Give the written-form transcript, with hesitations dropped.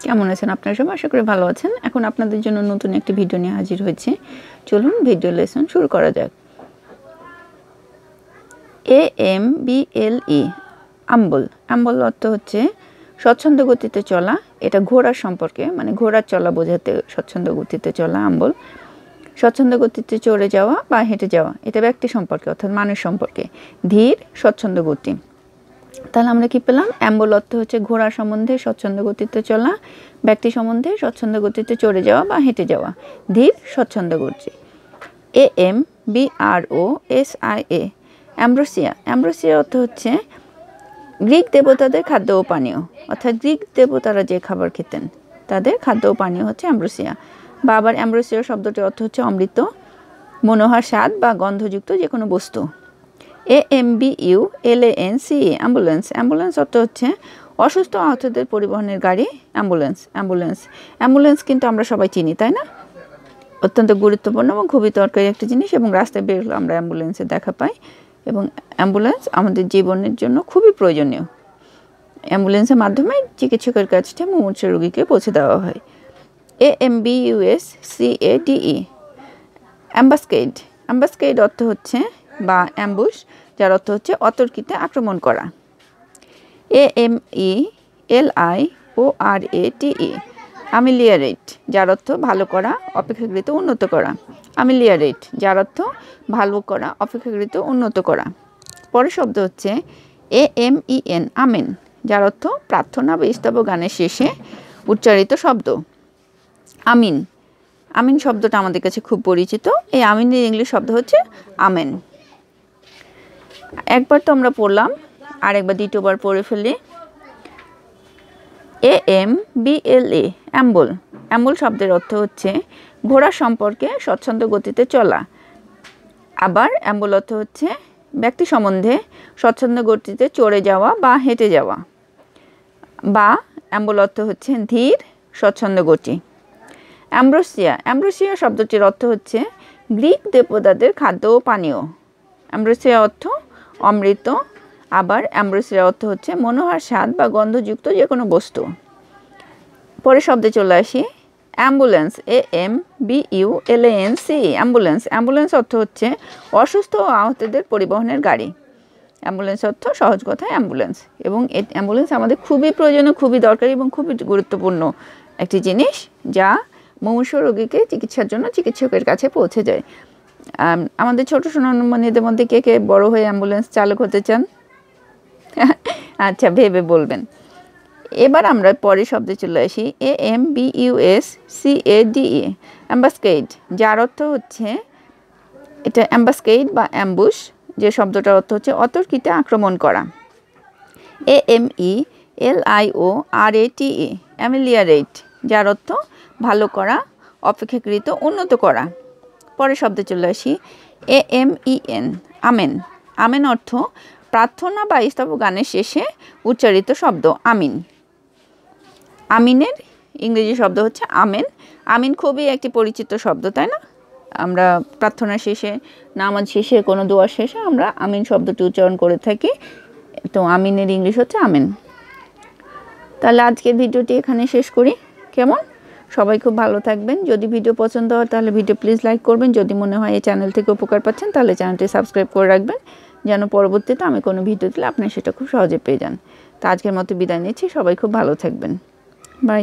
কেমন আছেন আপনারা সবাই? আশা করি ভালো আছেন। এখন আপনাদের জন্য নতুন একটি ভিডিও নিয়ে হাজির হয়েছে। চলুন ভিডিও লেসন শুরু করা যাক। AMBLE আম্বল। আম্বল অর্থ হচ্ছে স্বচ্ছন্দ গতিতে চলা। এটা ঘোড়ার সম্পর্কে, মানে ঘোড়ার চলা বোঝাতে স্বচ্ছন্দ গতিতে চলা আম্বল। স্বচ্ছন্দ গতিতে চড়ে যাওয়া বা হেঁটে যাওয়া, এটা ব্যক্তি সম্পর্কে অর্থাৎ মানুষ সম্পর্কে। ধীর স্বচ্ছন্দ গতি। তাহলে আমরা কি পেলাম? অ্যাম্বল অর্থ হচ্ছে ঘোড়া সম্বন্ধে স্বচ্ছন্দ গতিতে চলা, ব্যক্তি সম্বন্ধে স্বচ্ছন্দ গতিতে চড়ে যাওয়া বা হেঁটে যাওয়া, ধীর স্বচ্ছন্দ গতি। AMBROSIA ambrosia. অ্যাম্ব্রোসিয়া অর্থ হচ্ছে গ্রিক দেবতাদের খাদ্য ও পানীয়, অর্থাৎ গ্রিক দেবতারা যে খাবার খেতেন তাদের খাদ্য ও পানীয় হচ্ছে অ্যাম্ব্রোসিয়া। বা আবার অ্যাম্ব্রোসিয়া শব্দটির অর্থ হচ্ছে অমৃত, মনোহর স্বাদ বা গন্ধযুক্ত যে কোনো বস্তু। AMBULANCE ambulance. অ্যাম্বুলেন্স অর্থ হচ্ছে অসুস্থ আহতদের পরিবহনের গাড়ি অ্যাম্বুলেন্স। অ্যাম্বুলেন্স কিন্তু আমরা সবাই চিনি, তাই না? অত্যন্ত গুরুত্বপূর্ণ এবং খুবই দরকারি একটা জিনিস, এবং রাস্তায় বের হলে আমরা অ্যাম্বুলেন্সের দেখা পাই, এবং অ্যাম্বুলেন্স আমাদের জীবনের জন্য খুবই প্রয়োজনীয়। অ্যাম্বুলেন্সের মাধ্যমে চিকিৎসকের কাছে মুমূর্ষু রোগীকে পৌঁছে দেওয়া হয়। AMBUSCADE অ্যাম্বাসকেড। অ্যাম্বাসকেড অর্থ হচ্ছে বা অ্যাম্বুশ, যার অর্থ হচ্ছে অতর্কিতে আক্রমণ করা। AMELIORATE আমিলিয়ারেট, যার অর্থ ভালো করা, অপেক্ষাকৃত উন্নত করা। আমিলিয়ারেট, যার অর্থ ভালো করা, অপেক্ষাকৃত উন্নত করা। পরের শব্দ হচ্ছে AMEN আমেন, যার অর্থ প্রার্থনা বা স্তব গানের শেষে উচ্চারিত শব্দ। আমিন। আমিন শব্দটা আমাদের কাছে খুব পরিচিত। এই আমিনের ইংলিশ শব্দ হচ্ছে আমেন। একবার তো আমরা পড়লাম, আর একবার দ্বিতীয়বার পড়ে ফেলি। AMBLA অ্যাম্বল। অ্যাম্বল শব্দের অর্থ হচ্ছে ঘোড়া সম্পর্কে স্বচ্ছন্দ গতিতে চলা। আবার অ্যাম্বল অর্থ হচ্ছে ব্যক্তি সম্বন্ধে স্বচ্ছন্দ গতিতে চড়ে যাওয়া বা হেঁটে যাওয়া। বা অ্যাম্বল অর্থ হচ্ছে ধীর স্বচ্ছন্দ গতি। অ্যাম্ব্রোসিয়া। অ্যাম্ব্রোসিয়া শব্দটির অর্থ হচ্ছে গ্রিক দেবতাদের খাদ্য ও পানীয়। অ্যাম্ব্রোসিয়া অর্থ অমৃত। আবার অ্যাম্ব্রোসিয়া অর্থ হচ্ছে মনোহর স্বাদ বা গন্ধযুক্ত যে কোনো বস্তু। পরে শব্দে চলে আসি। অ্যাম্বুলেন্স। AMBULANCE ambulance. অ্যাম্বুলেন্স অর্থ হচ্ছে অসুস্থ ও আহতদের পরিবহনের গাড়ি। অ্যাম্বুলেন্স অর্থ সহজ কথায় অ্যাম্বুলেন্স। এবং অ্যাম্বুলেন্স আমাদের খুবই প্রয়োজনীয়, খুবই দরকারি এবং খুবই গুরুত্বপূর্ণ একটি জিনিস, যা মুমূর্ষু রোগীকে চিকিৎসার জন্য চিকিৎসকের কাছে পৌঁছে যায়। আমাদের ছোট সোনামণিদের মধ্যে কে কে বড় হয়ে অ্যাম্বুলেন্স চালক হতে চান? আচ্ছা, ভেবে বলবেন। এবার আমরা পরের শব্দে চলে আসি। AMBUSCADE অ্যাম্বাসকেড, যার অর্থ হচ্ছে এটা অ্যাম্বাসকেড বা অ্যাম্বুশ, যে শব্দটার অর্থ হচ্ছে অতর্কিতে আক্রমণ করা। AMELIORATE অ্যামিলিয়ারেট, যার অর্থ ভালো করা, অপেক্ষাকৃত উন্নত করা। পরের শব্দে চলে আসি। AMEN amen. আমেন অর্থ প্রার্থনা বা স্তব গানের শেষে উচ্চারিত শব্দ আমিন। আমিনের ইংরেজি শব্দ হচ্ছে আমেন। আমিন খুবই একটি পরিচিত শব্দ, তাই না? আমরা প্রার্থনার শেষে, নামাজ শেষে, কোনো দোয়ার শেষে আমরা আমিন শব্দটি উচ্চারণ করে থাকি। তো আমিনের ইংলিশ হচ্ছে আমেন। তাহলে আজকের ভিডিওটি এখানে শেষ করি। কেমন? সবাই খুব ভালো থাকবেন। যদি ভিডিও পছন্দ হয় তাহলে ভিডিও প্লিজ লাইক করবেন। যদি মনে হয় এই চ্যানেল থেকে উপকার পাচ্ছেন তাহলে চ্যানেলটি সাবস্ক্রাইব করে রাখবেন, যেন পরবর্তীতে আমি কোনো ভিডিও দিলে আপনি সেটা খুব সহজে পেয়ে যান। তো আজকের মতো বিদায় নিচ্ছি। সবাই খুব ভালো থাকবেন। বাই।